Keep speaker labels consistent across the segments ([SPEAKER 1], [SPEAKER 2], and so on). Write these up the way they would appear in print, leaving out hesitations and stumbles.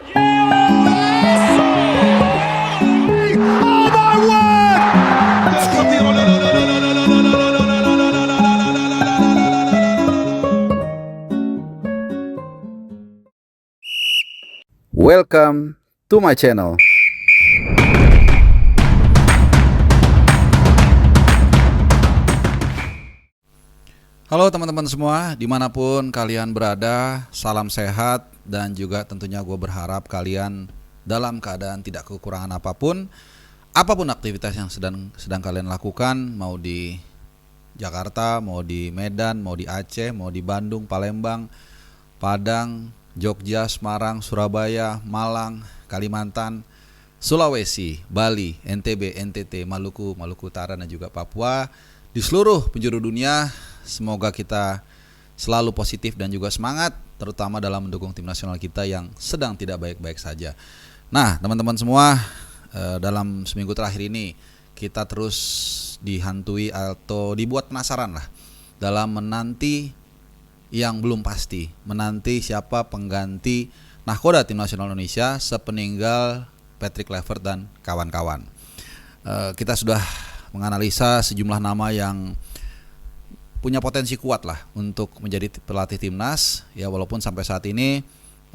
[SPEAKER 1] Welcome to my channel. Halo teman-teman semua, dimanapun kalian berada, salam sehat. Dan juga tentunya gue berharap kalian dalam keadaan tidak kekurangan apapun aktivitas yang sedang kalian lakukan, mau di Jakarta, mau di Medan, mau di Aceh, mau di Bandung, Palembang, Padang, Jogja, Semarang, Surabaya, Malang, Kalimantan, Sulawesi, Bali, NTB, NTT, Maluku Utara, dan juga Papua. Di seluruh penjuru dunia, semoga kita selalu positif dan juga semangat, terutama dalam mendukung tim nasional kita yang sedang tidak baik-baik saja. Nah, teman-teman semua, dalam seminggu terakhir ini kita terus dihantui atau dibuat penasaran lah dalam menanti yang belum pasti, menanti siapa pengganti nahkoda tim nasional Indonesia sepeninggal Patrick Kluivert dan kawan-kawan. Kita sudah menganalisa sejumlah nama yang punya potensi kuat lah untuk menjadi pelatih timnas, ya, walaupun sampai saat ini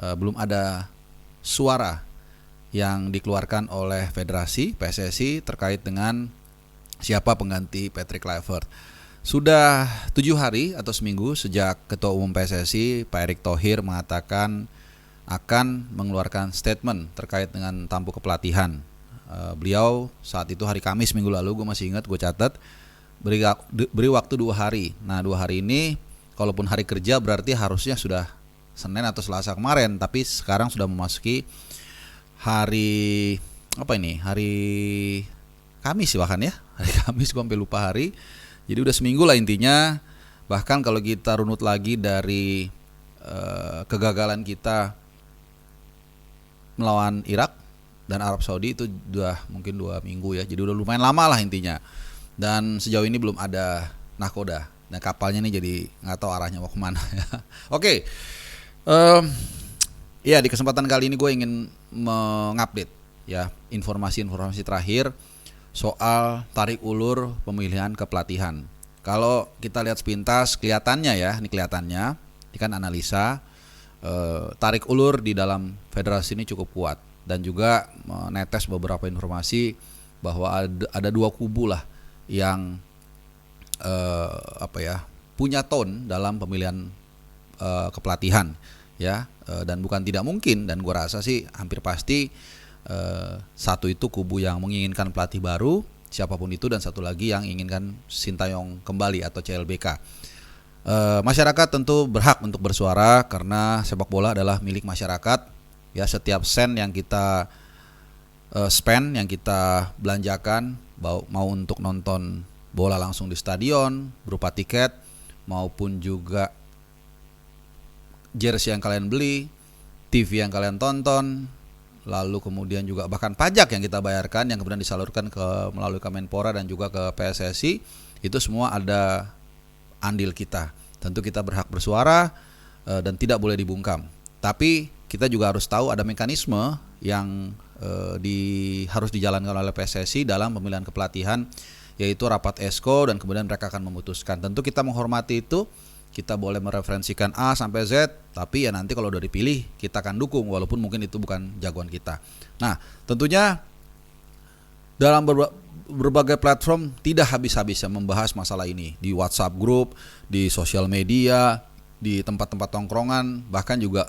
[SPEAKER 1] belum ada suara yang dikeluarkan oleh Federasi PSSI terkait dengan siapa pengganti Patrick Kluivert. Sudah 7 hari atau seminggu sejak Ketua Umum PSSI Pak Erick Thohir mengatakan akan mengeluarkan statement terkait dengan tampuk kepelatihan. Beliau saat itu hari Kamis minggu lalu, gue masih ingat, gue catat, beri waktu 2 hari. Nah, 2 hari ini kalaupun hari kerja berarti harusnya sudah Senin atau Selasa kemarin, tapi sekarang sudah memasuki hari hari Kamis bahkan ya. Hari Kamis, gue sampai lupa hari. Jadi udah seminggu lah intinya. Bahkan kalau kita runut lagi dari kegagalan kita melawan Irak dan Arab Saudi, itu udah mungkin 2 minggu ya. Jadi udah lumayan lama lah intinya. Dan sejauh ini belum ada nahkoda. Dan kapalnya nih jadi nggak tahu arahnya mau kemana ya. Oke. Ya, di kesempatan kali ini gue ingin mengupdate ya informasi-informasi terakhir soal tarik ulur pemilihan kepelatihan. Kalau kita lihat sepintas kelihatannya ya, ini kan analisa, tarik ulur di dalam federasi ini cukup kuat, dan juga menetes beberapa informasi bahwa ada 2 kubu lah yang punya tone dalam pemilihan kepelatihan ya, dan bukan tidak mungkin, dan gue rasa sih hampir pasti satu itu kubu yang menginginkan pelatih baru siapapun itu, dan satu lagi yang inginkan Sintayong kembali atau CLBK. Masyarakat tentu berhak untuk bersuara karena sepak bola adalah milik masyarakat ya. Setiap sen yang kita spend, yang kita belanjakan, mau untuk nonton bola langsung di stadion berupa tiket, maupun juga jersey yang kalian beli, TV yang kalian tonton, lalu kemudian juga bahkan pajak yang kita bayarkan yang kemudian disalurkan melalui Kemenpora dan juga ke PSSI, itu semua ada andil kita. Tentu kita berhak bersuara dan tidak boleh dibungkam. Tapi kita juga harus tahu ada mekanisme yang harus dijalankan oleh PSSI dalam pemilihan kepelatihan, yaitu rapat esko, dan kemudian mereka akan memutuskan. Tentu kita menghormati itu. Kita boleh mereferensikan A sampai Z, tapi ya nanti kalau udah dipilih kita akan dukung walaupun mungkin itu bukan jagoan kita. Nah, tentunya dalam berbagai platform tidak habis-habisnya membahas masalah ini, di WhatsApp group, di sosial media, di tempat-tempat tongkrongan, bahkan juga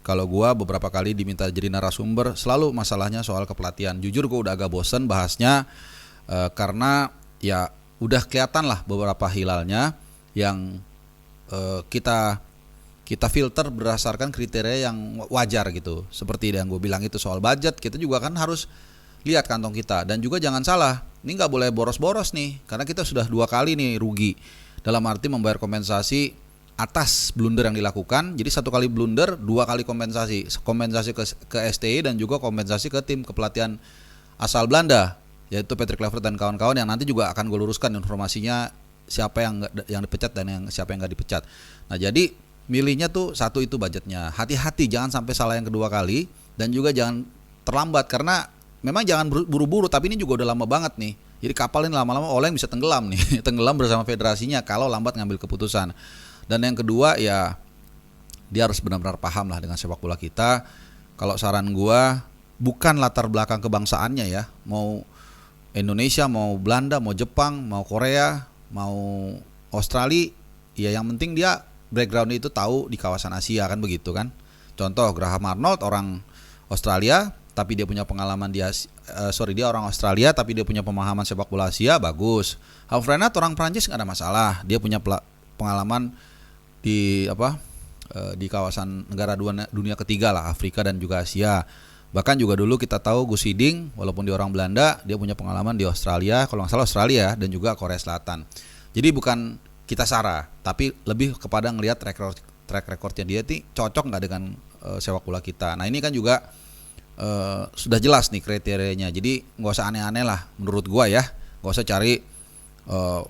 [SPEAKER 1] kalau gua beberapa kali diminta jadi narasumber, selalu masalahnya soal kepelatihan. Jujur gua udah agak bosen bahasnya, karena ya udah kelihatan lah beberapa hilalnya yang kita filter berdasarkan kriteria yang wajar gitu. Seperti yang gue bilang itu soal budget, kita juga kan harus lihat kantong kita. Dan juga jangan salah, ini nggak boleh boros-boros nih, karena kita sudah 2 kali nih rugi, dalam arti membayar kompensasi atas blunder yang dilakukan. Jadi 1 kali blunder, 2 kali kompensasi ke STI dan juga kompensasi ke tim kepelatihan asal Belanda, yaitu Patrick Kluivert dan kawan-kawan, yang nanti juga akan gue luruskan informasinya siapa yang dipecat dan siapa yang nggak dipecat. Nah, jadi milihnya tuh satu itu budgetnya. Hati-hati jangan sampai salah yang kedua kali, dan juga jangan terlambat karena memang jangan buru-buru, tapi ini juga udah lama banget nih. Jadi kapal ini lama-lama oleng bisa tenggelam nih, tenggelam bersama federasinya kalau lambat ngambil keputusan. Dan yang kedua ya dia harus benar-benar paham lah dengan sepak bola kita. Kalau saran gua bukan latar belakang kebangsaannya ya, mau Indonesia, mau Belanda, mau Jepang, mau Korea, mau Australia, ya yang penting dia background itu tahu di kawasan Asia kan begitu kan. Contoh Graham Arnold orang Australia tapi dia punya pengalaman dia orang Australia tapi dia punya pemahaman sepak bola Asia, bagus. Hervé Renard orang Prancis nggak ada masalah, dia punya pengalaman di di kawasan negara dunia ketiga lah, Afrika dan juga Asia. Bahkan juga dulu kita tahu Gus Hiddink walaupun dia orang Belanda, dia punya pengalaman di Australia, kalau nggak salah Australia dan juga Korea Selatan. Jadi bukan kita sara, tapi lebih kepada ngelihat track recordnya dia cocok nggak dengan sepak bola kita. Nah ini kan juga sudah jelas nih kriterianya. Jadi nggak usah aneh-aneh lah menurut gua ya, nggak usah cari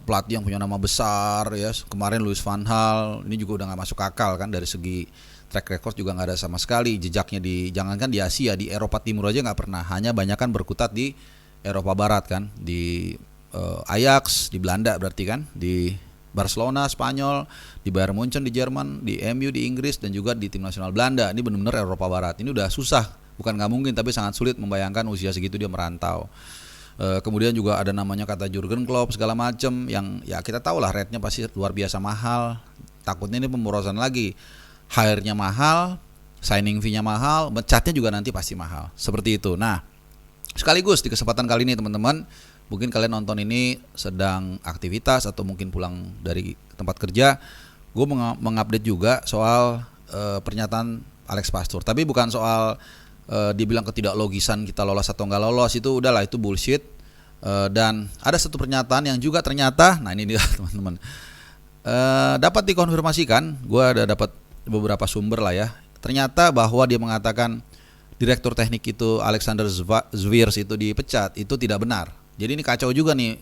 [SPEAKER 1] pelatih yang punya nama besar ya. Kemarin Louis van Gaal ini juga udah nggak masuk akal kan, dari segi track record juga nggak ada sama sekali jejaknya, jangankan di Asia, di Eropa Timur aja nggak pernah, hanya banyakan berkutat di Eropa Barat kan, di Ajax di Belanda berarti kan, di Barcelona Spanyol, di Bayern Munchen di Jerman, di MU di Inggris, dan juga di tim nasional Belanda. Ini benar-benar Eropa Barat. Ini udah susah, bukan nggak mungkin tapi sangat sulit membayangkan usia segitu dia merantau. Kemudian juga ada namanya kata Jurgen Klopp segala macam yang ya kita tahu lah rate-nya pasti luar biasa mahal. Takutnya ini pemborosan lagi. Hire-nya mahal, signing fee-nya mahal, mecatnya juga nanti pasti mahal. Seperti itu. Nah, sekaligus di kesempatan kali ini teman-teman, mungkin kalian nonton ini sedang aktivitas atau mungkin pulang dari tempat kerja, gue mengupdate juga soal pernyataan Alex Pastur. Tapi bukan soal dibilang ketidaklogisan kita lolos atau nggak lolos, itu udahlah, itu bullshit. Dan ada satu pernyataan yang juga ternyata, nah ini dia teman-teman, dapat dikonfirmasikan, gue ada dapat beberapa sumber lah ya. Ternyata bahwa dia mengatakan direktur teknik itu Alexander Zviers itu dipecat, itu tidak benar. Jadi ini kacau juga nih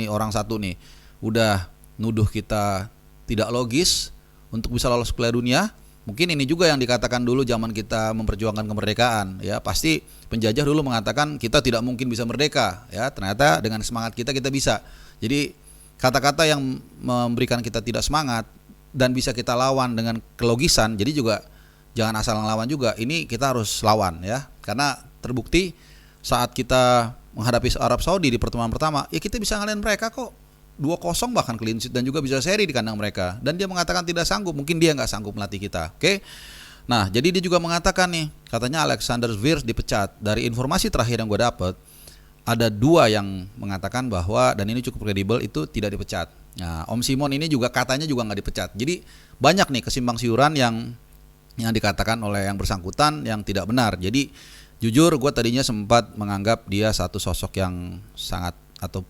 [SPEAKER 1] orang satu nih, udah nuduh kita tidak logis untuk bisa lolos ke Piala Dunia. Mungkin ini juga yang dikatakan dulu zaman kita memperjuangkan kemerdekaan ya, pasti penjajah dulu mengatakan kita tidak mungkin bisa merdeka ya, ternyata dengan semangat kita bisa. Jadi kata-kata yang memberikan kita tidak semangat dan bisa kita lawan dengan kelogisan, jadi juga jangan asal ngelawan juga, ini kita harus lawan ya, karena terbukti saat kita menghadapi Arab Saudi di pertemuan pertama, ya kita bisa ngalahin mereka kok 2-0 bahkan clean sheet dan juga bisa seri di kandang mereka, dan dia mengatakan tidak sanggup, mungkin dia nggak sanggup melatih kita, oke? Nah jadi dia juga mengatakan nih, katanya Alexander Zviers dipecat. Dari informasi terakhir yang gue dapat, ada 2 yang mengatakan bahwa, dan ini cukup kredibel, itu tidak dipecat. Nah, Om Simon ini juga katanya juga nggak dipecat. Jadi banyak nih kesimpang siuran yang dikatakan oleh yang bersangkutan yang tidak benar. Jadi jujur gue tadinya sempat menganggap dia satu sosok yang sangat atau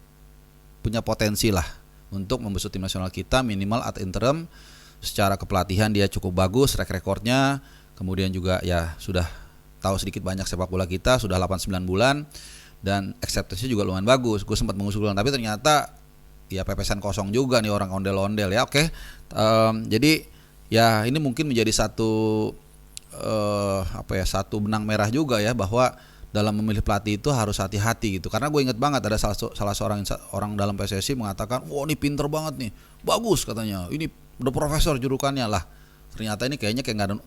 [SPEAKER 1] punya potensi lah untuk membesut tim nasional kita, minimal ad interim. Secara kepelatihan dia cukup bagus, track recordnya. Kemudian juga ya sudah tahu sedikit banyak sepak bola kita, sudah 8-9 bulan. Dan acceptance-nya juga lumayan bagus. Gue sempat mengusulkan, tapi ternyata ya pepesan kosong juga nih orang ondel-ondel ya. Oke. Jadi ya ini mungkin menjadi satu satu benang merah juga ya, bahwa dalam memilih pelatih itu harus hati-hati gitu. Karena gue inget banget ada salah seorang orang dalam PSSI mengatakan, wah ini pinter banget nih, bagus katanya, ini udah profesor julukannya lah. Ternyata ini kayaknya kayak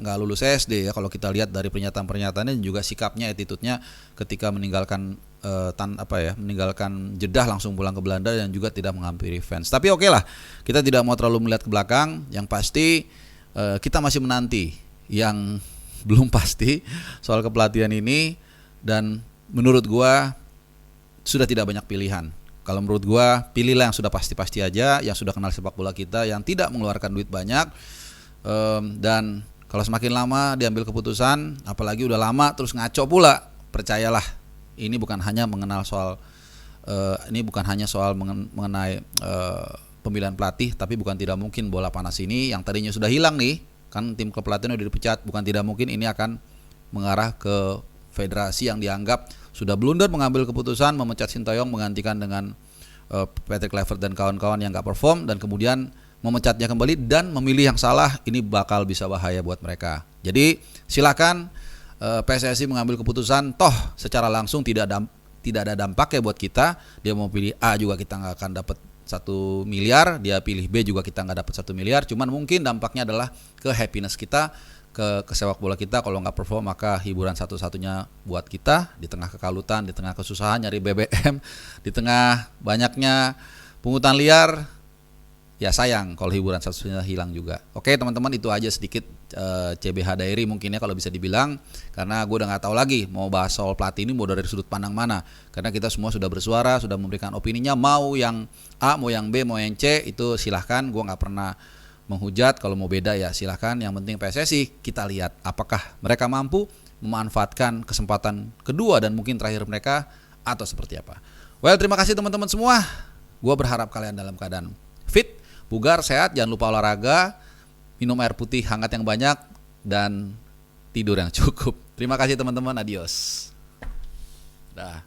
[SPEAKER 1] nggak lulus SD ya, kalau kita lihat dari pernyataan-pernyataannya dan juga sikapnya, attitude-nya ketika meninggalkan meninggalkan Jeddah langsung pulang ke Belanda dan juga tidak menghampiri fans. Tapi oke lah, kita tidak mau terlalu melihat ke belakang. Yang pasti kita masih menanti yang belum pasti soal kepelatihan ini, dan menurut gua sudah tidak banyak pilihan. Kalau menurut gua, pilihlah yang sudah pasti-pasti aja, yang sudah kenal sepak bola kita, yang tidak mengeluarkan duit banyak. Dan kalau semakin lama diambil keputusan, apalagi udah lama terus ngaco pula, percayalah ini bukan hanya mengenal soal mengenai pemilihan pelatih, tapi bukan tidak mungkin bola panas ini yang tadinya sudah hilang nih, kan tim klub pelatihnya udah dipecat, bukan tidak mungkin ini akan mengarah ke federasi yang dianggap sudah blunder mengambil keputusan memecat Sintayong, menggantikan dengan Patrick Kluivert dan kawan-kawan yang nggak perform, dan kemudian memecatnya kembali dan memilih yang salah, ini bakal bisa bahaya buat mereka. Jadi silakan PSSI mengambil keputusan, toh secara langsung tidak ada dampaknya buat kita. Dia mau pilih A juga kita nggak akan dapat 1 miliar, dia pilih B juga kita nggak dapat 1 miliar. Cuman mungkin dampaknya adalah ke happiness kita, ke sepak bola kita. Kalau nggak perform maka hiburan satu-satunya buat kita di tengah kekalutan, di tengah kesusahan nyari BBM, di tengah banyaknya pungutan liar. Ya sayang kalau hiburan satu-satunya hilang juga. Oke teman-teman, itu aja sedikit CBH Diary mungkin ya kalau bisa dibilang. Karena gue udah gak tahu lagi mau bahas soal pelatih ini mau dari sudut pandang mana. Karena kita semua sudah bersuara, sudah memberikan opininya. Mau yang A, mau yang B, mau yang C, itu silahkan. Gue gak pernah menghujat. Kalau mau beda ya silahkan. Yang penting PSSI kita lihat apakah mereka mampu memanfaatkan kesempatan kedua dan mungkin terakhir mereka atau seperti apa. Well, terima kasih teman-teman semua. Gue berharap kalian dalam keadaan fit, bugar, sehat, jangan lupa olahraga, minum air putih hangat yang banyak, dan tidur yang cukup. Terima kasih teman-teman, adios. Dah.